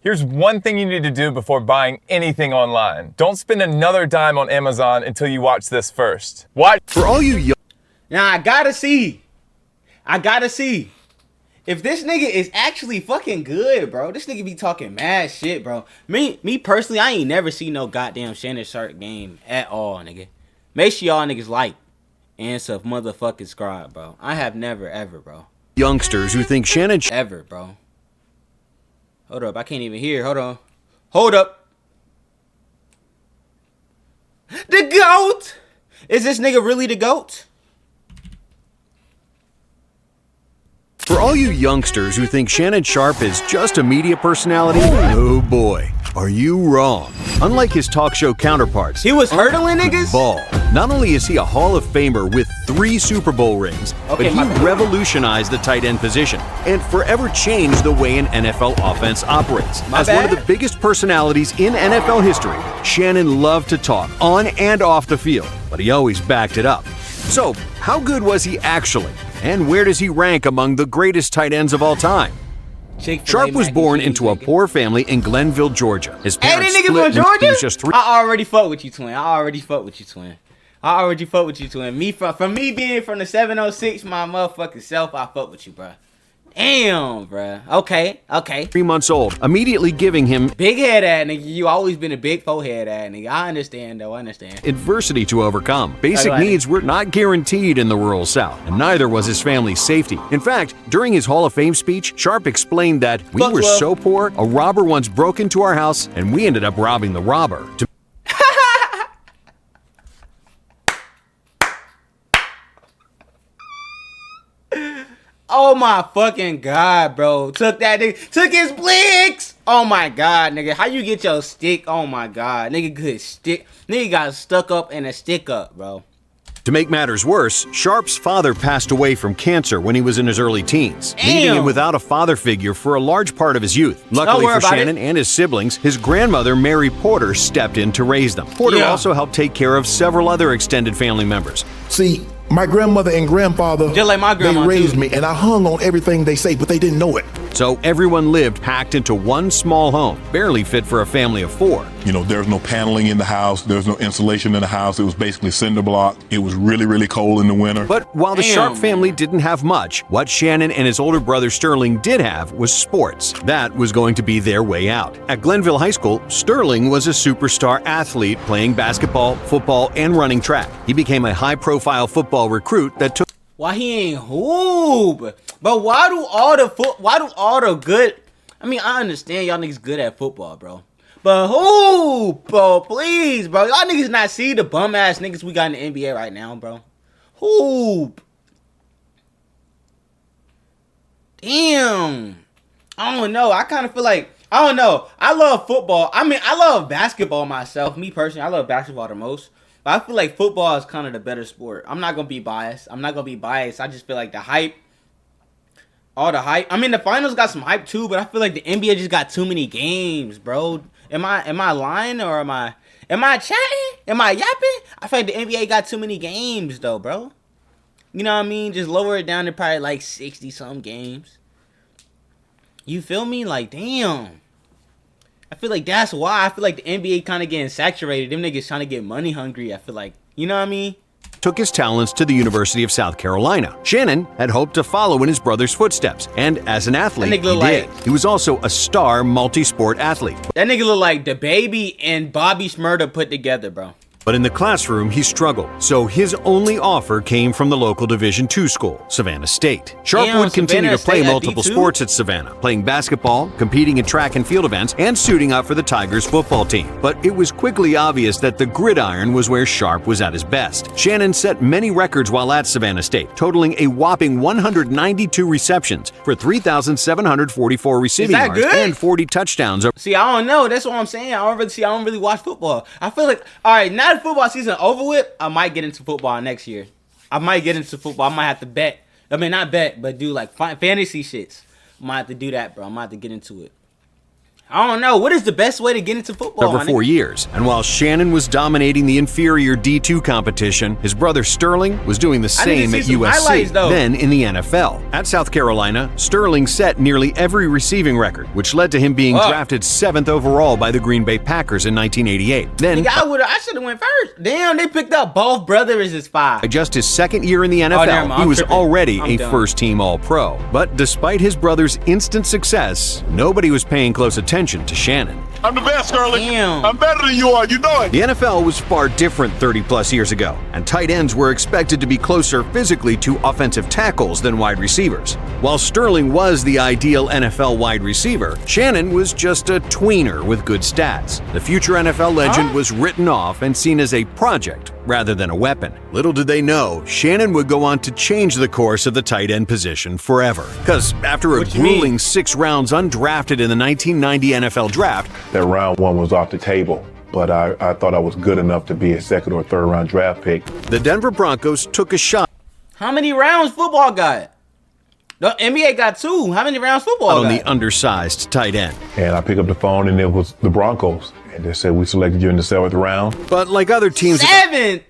Here's one thing you need to do before buying anything online. Don't spend another dime on Amazon until you watch this first. Watch. For all you Now I gotta see if this nigga is actually fucking good, bro. This nigga be talking mad shit, bro. Me personally, I ain't never seen no goddamn Shannon Sharpe game at all, nigga. Make sure y'all niggas like and motherfucking subscribe, bro. I have never ever, bro. youngsters who think Shannon Ever, bro. Hold up, I can't even hear. Hold on. Hold up. The GOAT! Is this nigga really the GOAT? For all you youngsters who think Shannon Sharpe is just a media personality, oh boy, are you wrong. Unlike his talk show counterparts, He was hurdling niggas? ball. Not only is he a Hall of Famer with 3 Super Bowl rings, but Okay, he revolutionized the tight end position and forever changed the way an NFL offense operates. As one of the biggest personalities in NFL history, Shannon loved to talk on and off the field, but he always backed it up. So, how good was he actually? And where does he rank among the greatest tight ends of all time? Sharpe was born into a poor family in Glenville, Georgia. His Hey, parents that nigga split from when he Georgia? was just 3. I already fuck with you, twin. Me from me being from the 706, my motherfucking self, I fuck with you, bro. Damn, bro. Okay. 3 months old, immediately giving him Big head ass nigga. You always been a big forehead ass nigga. I understand though. adversity to overcome. Basic Go ahead. needs were not guaranteed in the rural South, and neither was his family's safety. In fact, during his Hall of Fame speech, Sharpe explained that we Fuck were well. so poor, a robber once broke into our house, and we ended up robbing the robber. Oh my fucking god, bro. Took his blicks. Oh my god, nigga. How you get your stick? Oh my god. Nigga got stuck up in a stick up, bro. To make matters worse, Sharpe's father passed away from cancer when he was in his early teens, leaving him without a father figure for a large part of his youth. Luckily for Shannon and his siblings, his grandmother, Mary Porter, stepped in to raise them. Porter also helped take care of several other extended family members. See, my grandmother and grandfather, Just like my grandma, they raised too. me, and I hung on everything they say, but they didn't know it. So everyone lived packed into one small home, barely fit for a family of 4. You know, there was no paneling in the house. There was no insulation in the house. It was basically cinder block. It was really, really cold in the winter. But while the Sharpe family didn't have much, what Shannon and his older brother Sterling did have was sports. That was going to be their way out. At Glenville High School, Sterling was a superstar athlete playing basketball, football, and running track. He became a high-profile football recruit that took Why he ain't hoop? But why do all the good? I mean, I understand y'all niggas good at football, bro. But hoop, bro, please, bro. Y'all niggas not see the bum ass niggas we got in the NBA right now, bro. Hoop. Damn. I don't know. I kind of feel like, I don't know. I love football. I mean, I love basketball myself. Me personally, I love basketball the most. But I feel like football is kind of the better sport. I'm not going to be biased. I just feel like the hype, all the hype. I mean, the finals got some hype too, but I feel like the NBA just got too many games, bro. Am I lying or am I chatting? Am I yapping? I feel like the NBA got too many games though, bro. You know what I mean? Just lower it down to probably like 60-some games. You feel me? Like, damn. I feel like that's why. I feel like the NBA kind of getting saturated. Them niggas trying to get money hungry. I feel like, you know what I mean? took his talents to the University of South Carolina. Shannon had hoped to follow in his brother's footsteps, and as an athlete, he did. He was also a star multi-sport athlete. That nigga look like the Baby and Bobby Shmurda put together, bro. But in the classroom, he struggled, so his only offer came from the local Division II school, Savannah State. Sharpe would continue to play multiple sports at Savannah, playing basketball, competing in track and field events, and suiting up for the Tigers football team. But it was quickly obvious that the gridiron was where Sharpe was at his best. Shannon set many records while at Savannah State, totaling a whopping 192 receptions for 3,744 receiving yards and 40 touchdowns. See, I don't know. That's what I'm saying. I don't really watch football. I feel like, all right, now that football season over with, I might get into football next year. I might have to bet. I mean, not bet, but do like fantasy shits. I might have to do that, bro. I might have to get into it. I don't know. What is the best way to get into football? Over 4 years. And while Shannon was dominating the inferior D2 competition, his brother Sterling was doing the same at USC, then in the NFL. At South Carolina, Sterling set nearly every receiving record, which led to him being drafted 7th overall by the Green Bay Packers in 1988. Then, I should have went first. Damn, they picked up both brothers as 5. Just his second year in the NFL, he was already a first-team All-Pro. But despite his brother's instant success, nobody was paying close attention to Shannon. I'm the best, Sterling. Damn. I'm better than you are, you know it. The NFL was far different 30-plus years ago, and tight ends were expected to be closer physically to offensive tackles than wide receivers. While Sterling was the ideal NFL wide receiver, Shannon was just a tweener with good stats. The future NFL legend was written off and seen as a project rather than a weapon. Little did they know, Shannon would go on to change the course of the tight end position forever. Because after a grueling 6 rounds undrafted in the 1990 NFL Draft, that round 1 was off the table, but I thought I was good enough to be a 2nd or 3rd round draft pick. The Denver Broncos took a shot. How many rounds football got? The NBA got 2. How many rounds football got? On the undersized tight end. And I picked up the phone and it was the Broncos. And they said, we selected you in the 7th round. But like other teams... 7th?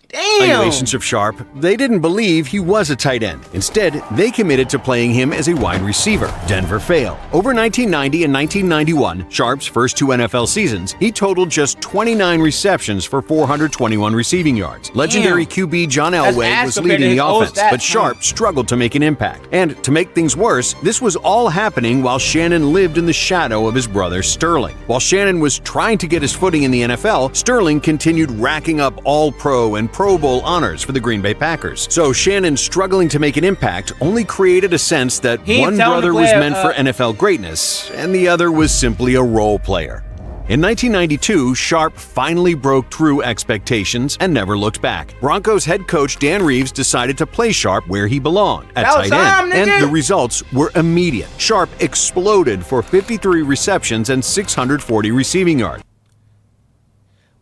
Damn. Evaluations of Sharpe, they didn't believe he was a tight end. Instead, they committed to playing him as a wide receiver. Denver failed. Over 1990 and 1991, Sharpe's first 2 NFL seasons, he totaled just 29 receptions for 421 receiving yards. Legendary QB John Elway was leading the offense, but Sharpe struggled to make an impact. And to make things worse, this was all happening while Shannon lived in the shadow of his brother Sterling. While Shannon was trying to get his footing in the NFL, Sterling continued racking up All-Pro and Pro Bowl honors for the Green Bay Packers. So Shannon struggling to make an impact only created a sense that one brother was meant for NFL greatness and the other was simply a role player. In 1992, Sharpe finally broke through expectations and never looked back. Broncos head coach Dan Reeves decided to play Sharpe where he belonged, at tight end, and the results were immediate. Sharpe exploded for 53 receptions and 640 receiving yards.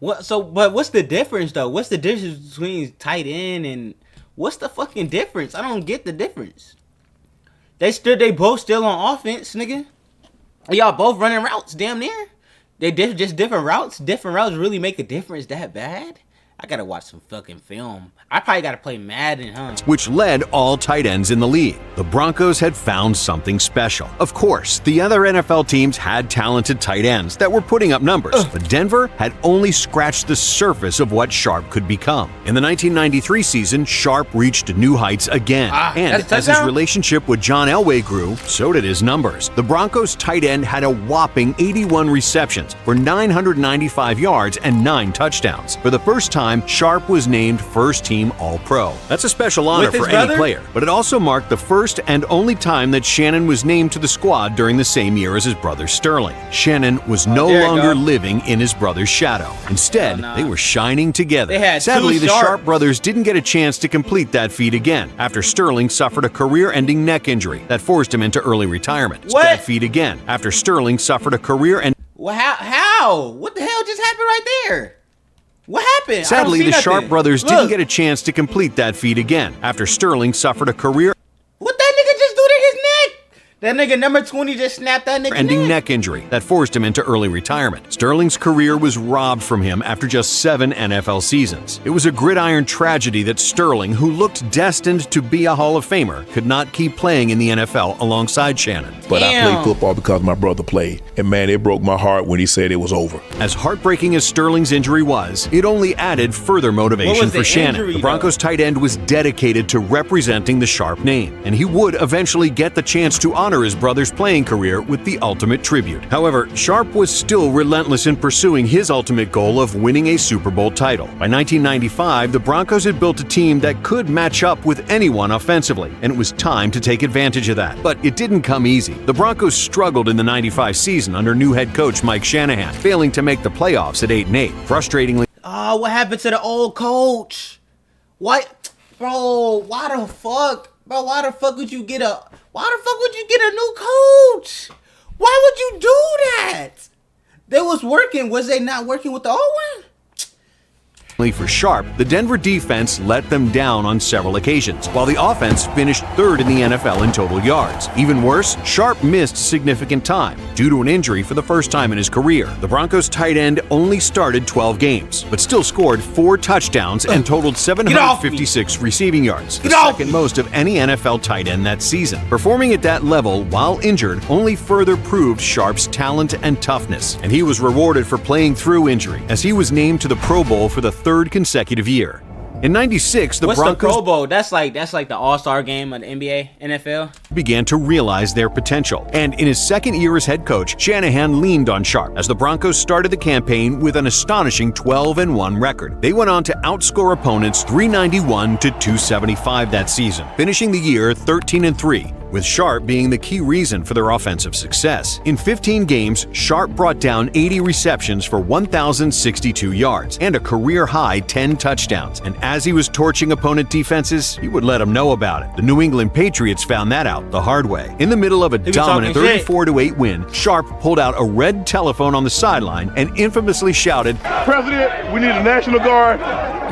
But what's the difference though? What's the difference between tight end and what's the fucking difference? I don't get the difference. They both still on offense, nigga. Y'all both running routes, damn near. They just different routes. Different routes really make a difference that bad? I gotta watch some fucking film. I probably gotta play Madden, huh? Which led all tight ends in the league. The Broncos had found something special. Of course, the other NFL teams had talented tight ends that were putting up numbers, but Denver had only scratched the surface of what Sharpe could become. In the 1993 season, Sharpe reached new heights again. And as his relationship with John Elway grew, so did his numbers. The Broncos tight end had a whopping 81 receptions for 995 yards and 9 touchdowns. For the first time, Sharpe was named first-team All-Pro. That's a special honor for any player, but it also marked the first and only time that Shannon was named to the squad during the same year as his brother Sterling. Shannon was no longer living in his brother's shadow. Instead, they were shining together. Sadly, the Sharpe brothers didn't get a chance to complete that feat again after Sterling suffered a career-ending neck injury that forced him into early retirement. That feat again after Sterling suffered a career-ending... How? What the hell just happened right there? What happened? Sadly, the Sharpe brothers didn't get a chance to complete that feat again after Sterling suffered a career... What that nigga just do to his neck? That nigga number 20 just snapped that nigga neck injury that forced him into early retirement. Sterling's career was robbed from him after just 7 NFL seasons. It was a gridiron tragedy that Sterling, who looked destined to be a Hall of Famer, could not keep playing in the NFL alongside Shannon. But I played football because my brother played. And man, it broke my heart when he said it was over. As heartbreaking as Sterling's injury was, it only added further motivation for Shannon. The Broncos tight end was dedicated to representing the Sharpe name, and he would eventually get the chance to honor his brother's playing career with the ultimate tribute. However, Sharpe was still relentless in pursuing his ultimate goal of winning a Super Bowl title. By 1995, the Broncos had built a team that could match up with anyone offensively, and it was time to take advantage of that. But it didn't come easy. The Broncos struggled in the 95 season under new head coach Mike Shanahan, failing to make the playoffs at 8-8. Frustratingly, what happened to the old coach? What? Bro, why the fuck? Bro, why the fuck would you get a new coach? Why would you do that? They was working. Was they not working with the old one? For Sharpe, the Denver defense let them down on several occasions, while the offense finished third in the NFL in total yards. Even worse, Sharpe missed significant time due to an injury for the first time in his career. The Broncos tight end only started 12 games, but still scored 4 touchdowns and totaled 756 receiving yards, the second most of any NFL tight end that season. Performing at that level while injured only further proved Sharpe's talent and toughness, and he was rewarded for playing through injury, as he was named to the Pro Bowl for the third consecutive year. In '96, the Broncos... What's the Pro Bowl? That's like the All-Star game of the NBA, NFL. Began to realize their potential. And in his second year as head coach, Shanahan leaned on Sharpe as the Broncos started the campaign with an astonishing 12-1 record. They went on to outscore opponents 391 to 275 that season, finishing the year 13-3. With Sharpe being the key reason for their offensive success. In 15 games, Sharpe brought down 80 receptions for 1,062 yards and a career-high 10 touchdowns. And as he was torching opponent defenses, he would let them know about it. The New England Patriots found that out the hard way. In the middle of a dominant 34-8 win, Sharpe pulled out a red telephone on the sideline and infamously shouted, "President, we need a National Guard.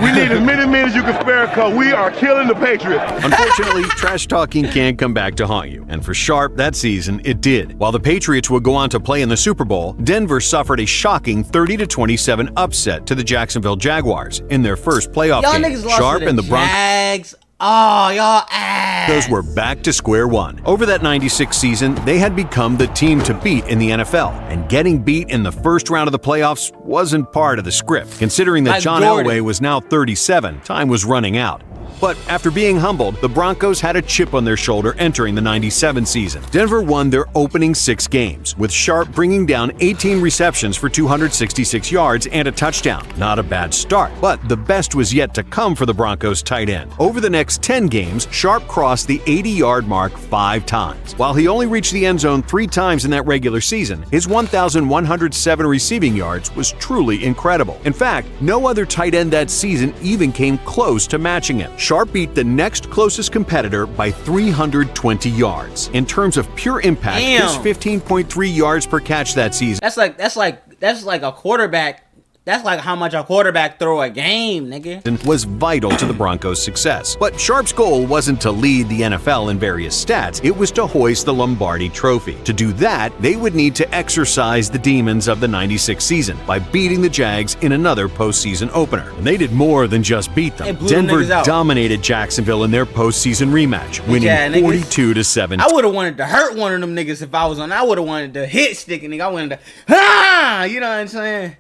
We need as many men as you can spare because we are killing the Patriots." Unfortunately, trash talking can come back to haunt you. And for Sharpe, that season, it did. While the Patriots would go on to play in the Super Bowl, Denver suffered a shocking 30-27 upset to the Jacksonville Jaguars in their first playoff game. Sharpe and the Broncos. Oh, y'all ass. Those were back to square one. Over that 96 season, they had become the team to beat in the NFL, and getting beat in the first round of the playoffs wasn't part of the script. Considering that John Elway was now 37, time was running out. But after being humbled, the Broncos had a chip on their shoulder entering the 97 season. Denver won their opening 6 games, with Sharpe bringing down 18 receptions for 266 yards and a touchdown. Not a bad start, but the best was yet to come for the Broncos tight end. Over the next 10 games, Sharpe crossed the 80-yard mark 5 times. While he only reached the end zone 3 times in that regular season, his 1,107 receiving yards was truly incredible. In fact, no other tight end that season even came close to matching him. Sharpe beat the next closest competitor by 320 yards. In terms of pure impact, his 15.3 yards per catch that season. That's like a quarterback. That's like how much a quarterback throw a game, nigga. Was vital to the Broncos' success. But Sharpe's goal wasn't to lead the NFL in various stats, it was to hoist the Lombardi Trophy. To do that, they would need to exorcise the demons of the 96 season by beating the Jags in another postseason opener. And they did more than just beat them. Denver dominated Jacksonville in their postseason rematch, winning 42-7. I would have wanted to hurt one of them niggas if I was on. I would have wanted to hit stick a nigga. I wanted to, you know what I'm saying?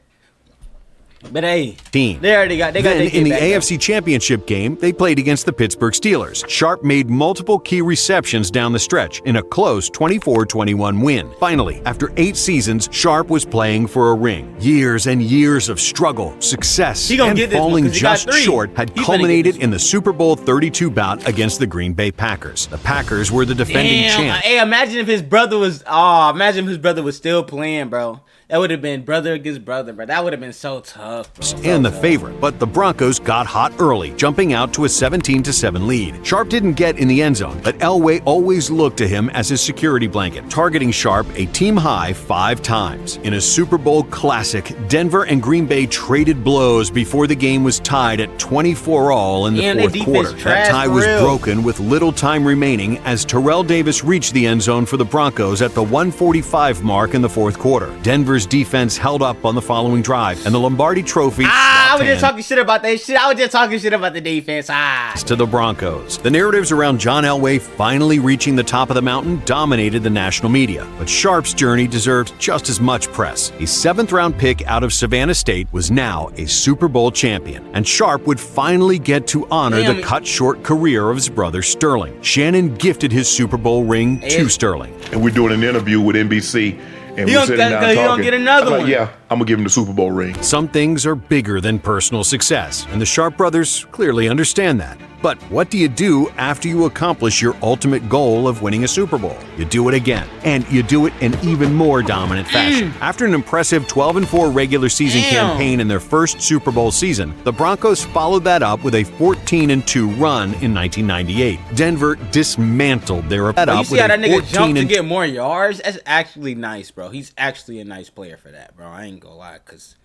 But hey, they already got. Then in the AFC Championship game, they played against the Pittsburgh Steelers. Sharpe made multiple key receptions down the stretch in a close 24-21 win. Finally, after 8 seasons, Sharpe was playing for a ring. Years and years of struggle, success, and falling just short had culminated in the Super Bowl 32 bout against the Green Bay Packers. The Packers were the defending champs. Hey, imagine if his brother was. Imagine if his brother was still playing, bro. That would have been brother against brother, bro. That would have been so tough, bro. And the favorite. But the Broncos got hot early, jumping out to a 17-7 lead. Sharpe didn't get in the end zone, but Elway always looked to him as his security blanket, targeting Sharpe a team-high 5 times. In a Super Bowl classic, Denver and Green Bay traded blows before the game was tied at 24-all in the fourth quarter. That tie was broken with little time remaining as Terrell Davis reached the end zone for the Broncos at the 1:45 mark in the fourth quarter. Denver's defense held up on the following drive, and the Lombardi Trophy I was just talking shit about that shit. I was just talking shit about the defense. To the Broncos. The narratives around John Elway finally reaching the top of the mountain dominated the national media, but Sharpe's journey deserved just as much press. A 7th-round pick out of Savannah State was now a Super Bowl champion, and Sharpe would finally get to honor the cut-short career of his brother Sterling. Shannon gifted his Super Bowl ring to Sterling. And we're doing an interview with NBC. And we're sitting down talking. He don't get another one. Yeah, I'm going to give him the Super Bowl ring. Some things are bigger than personal success, and the Sharpe brothers clearly understand that. But what do you do after you accomplish your ultimate goal of winning a Super Bowl? You do it again, and you do it in even more dominant fashion. After an impressive 12-4 regular season campaign in their first Super Bowl season, the Broncos followed that up with a 14-2 run in 1998. Denver dismantled their you see how that nigga jumped to get more yards? That's actually nice, bro. He's actually a nice player for that, bro. I ain't gonna lie, because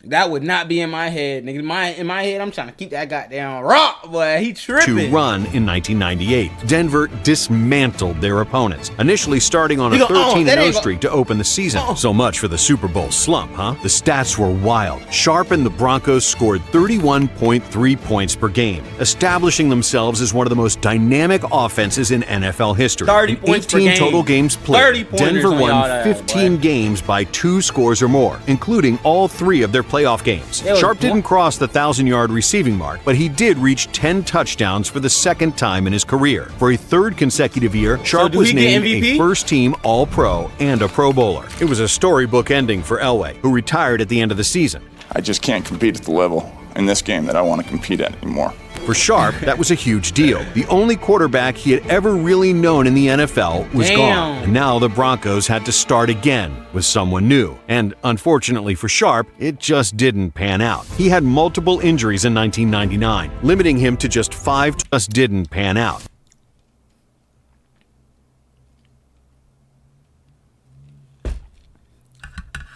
That would not be in my head, nigga. In my head, I'm trying to keep that goddamn rock, boy. He tripping. To run in 1998. Denver dismantled their opponents, initially starting on a 13-0 streak to open the season. So much for the Super Bowl slump, huh? The stats were wild. Sharpe and the Broncos scored 31.3 points per game, establishing themselves as one of the most dynamic offenses in NFL history. 30 in points 18 per game. total games played, Denver won 15 games by 2 scores or more, including all 3 of their playoff games. Sharpe didn't cross the 1,000-yard receiving mark, but he did reach 10 touchdowns for the second time in his career. For a third consecutive year, Sharpe was named a first-team All-Pro and a Pro Bowler. It was a storybook ending for Elway, who retired at the end of the season. I just can't compete at the level in this game that I want to compete at anymore. For Sharpe, that was a huge deal. The only quarterback he had ever really known in the NFL was gone. And now the Broncos had to start again with someone new. And unfortunately for Sharpe, it just didn't pan out. He had multiple injuries in 1999, limiting him to just 5. Just didn't pan out.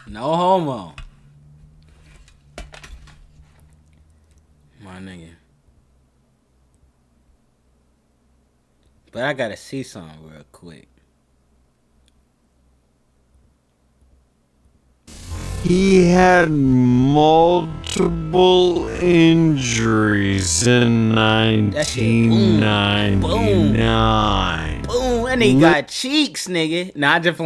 No homo. My nigga. But I gotta see something real quick. He had multiple injuries in 1999. Boom. And he got cheeks, nigga. Nah, I'm just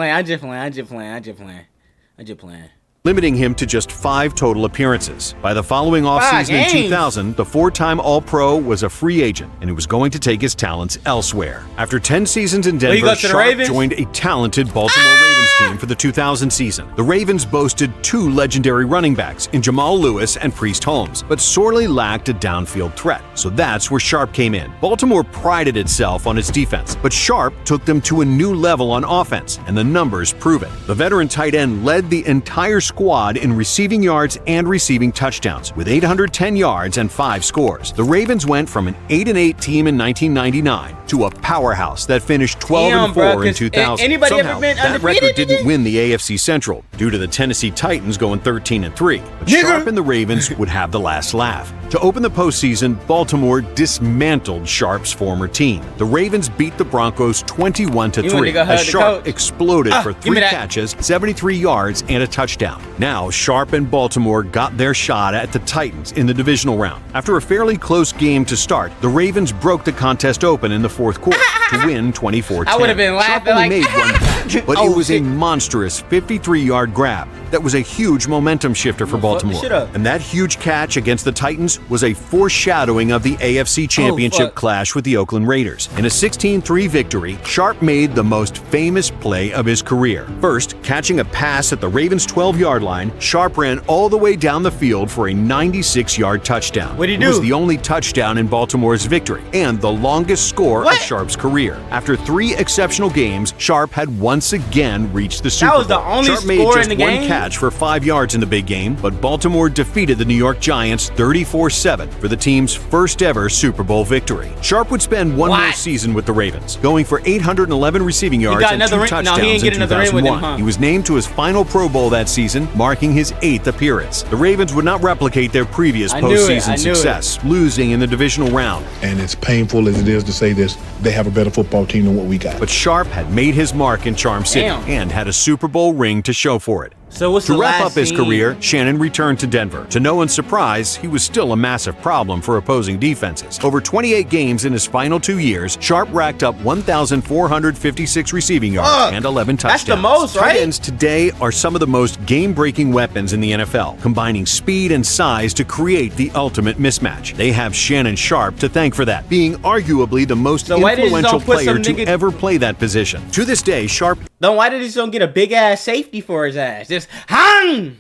playing. Limiting him to just 5 total appearances. By the following offseason in 2000, the 4-time All-Pro was a free agent, and he was going to take his talents elsewhere. After 10 seasons in Denver, Sharpe joined a talented Baltimore Ravens team for the 2000 season. The Ravens boasted 2 legendary running backs in Jamal Lewis and Priest Holmes, but sorely lacked a downfield threat. So that's where Sharpe came in. Baltimore prided itself on its defense, but Sharpe took them to a new level on offense, and the numbers prove it. The veteran tight end led the entire squad in receiving yards and receiving touchdowns, with 810 yards and 5 scores. The Ravens went from an 8-8 team in 1999 to a powerhouse that finished 12-4 in 2000. Anybody Somehow, ever been that undefeated? record didn't win the AFC Central due to the Tennessee Titans going 13-3. But Sharpe and the Ravens would have the last laugh. To open the postseason, Baltimore dismantled Sharpe's former team. The Ravens beat the Broncos 21-3 as Sharpe exploded for 3 catches, 73 yards, and a touchdown. Now, Sharpe and Baltimore got their shot at the Titans in the divisional round. After a fairly close game to start, the Ravens broke the contest open in the fourth quarter to win 24-10. I would have been laughing Sharpe only made 1 catch, but it was a monstrous 53-yard grab that was a huge momentum shifter for Baltimore. And that huge catch against the Titans was a foreshadowing of the AFC Championship clash with the Oakland Raiders. In a 16-3 victory, Sharpe made the most famous play of his career. First, catching a pass at the Ravens' 12-yard line, Sharpe ran all the way down the field for a 96-yard touchdown. What'd he do? It was the only touchdown in Baltimore's victory and the longest score of Sharpe's career. After 3 exceptional games, Sharpe had once again reached the Super Bowl. That was the only Sharpe made score just in the game? 1 catch for 5 yards in the big game, but Baltimore defeated the New York Giants 34-7 for the team's first ever Super Bowl victory. Sharpe would spend one more season with the Ravens, going for 811 receiving yards and 2 touchdowns in 2001. He was named to his final Pro Bowl that season, marking his 8th appearance. The Ravens would not replicate their previous postseason success, losing in the divisional round. And as painful as it is to say this, they have a better football team than what we got. But Sharpe had made his mark in Charm City and had a Super Bowl ring to show for it. So what's to wrap up his career, Shannon returned to Denver. To no one's surprise, he was still a massive problem for opposing defenses. Over 28 games in his final 2 years, Sharpe racked up 1,456 receiving yards and 11 touchdowns. That's the most, right? Tight ends today are some of the most game-breaking weapons in the NFL, combining speed and size to create the ultimate mismatch. They have Shannon Sharpe to thank for that, being arguably the most influential player to ever play that position. To this day, Sharpe... Then why did he just don't get a big-ass safety for his ass? Just hang!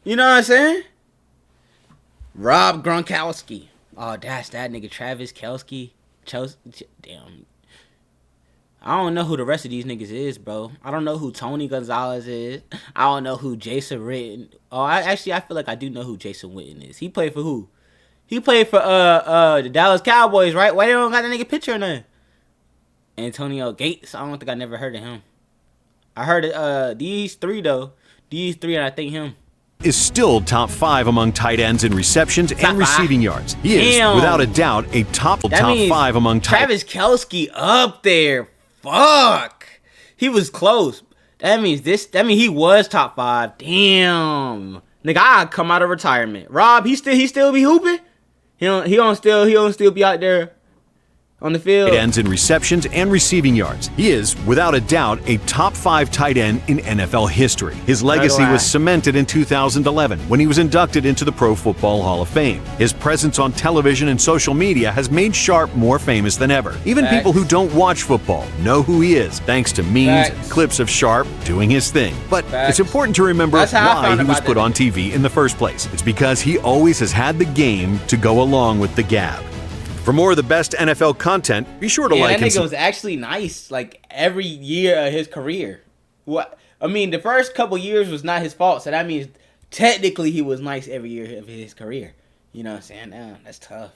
You know what I'm saying? Rob Gronkowski. Oh, that's that nigga Travis Kelce. Damn. I don't know who the rest of these niggas is, bro. I don't know who Tony Gonzalez is. I don't know who Jason Witten. Oh, I feel like I do know who Jason Witten is. He played for who? He played for the Dallas Cowboys, right? Why they don't got that nigga picture in there? Antonio Gates. I don't think I never heard of him. I heard these 3 though. These 3, and I think him. is still top 5 among tight ends in receptions and receiving yards. He is, without a doubt, a top 5 among tight ends. Travis Kelce up there. Fuck. He was close. That means he was top 5. Damn. Nigga, I come out of retirement. Rob, he still be hooping? He don't still be out there on the field. Tight ends in receptions and receiving yards. He is, without a doubt, a top 5 tight end in NFL history. His legacy was cemented in 2011 when he was inducted into the Pro Football Hall of Fame. His presence on television and social media has made Sharpe more famous than ever. Even people who don't watch football know who he is, thanks to memes and clips of Sharpe doing his thing. But it's important to remember why he was put on TV in the first place. It's because he always has had the game to go along with the gab. For more of the best NFL content, be sure to like and that nigga was actually nice, like, every year of his career. What I mean, the first couple years was not his fault, so that means technically he was nice every year of his career. You know what I'm saying? That's tough.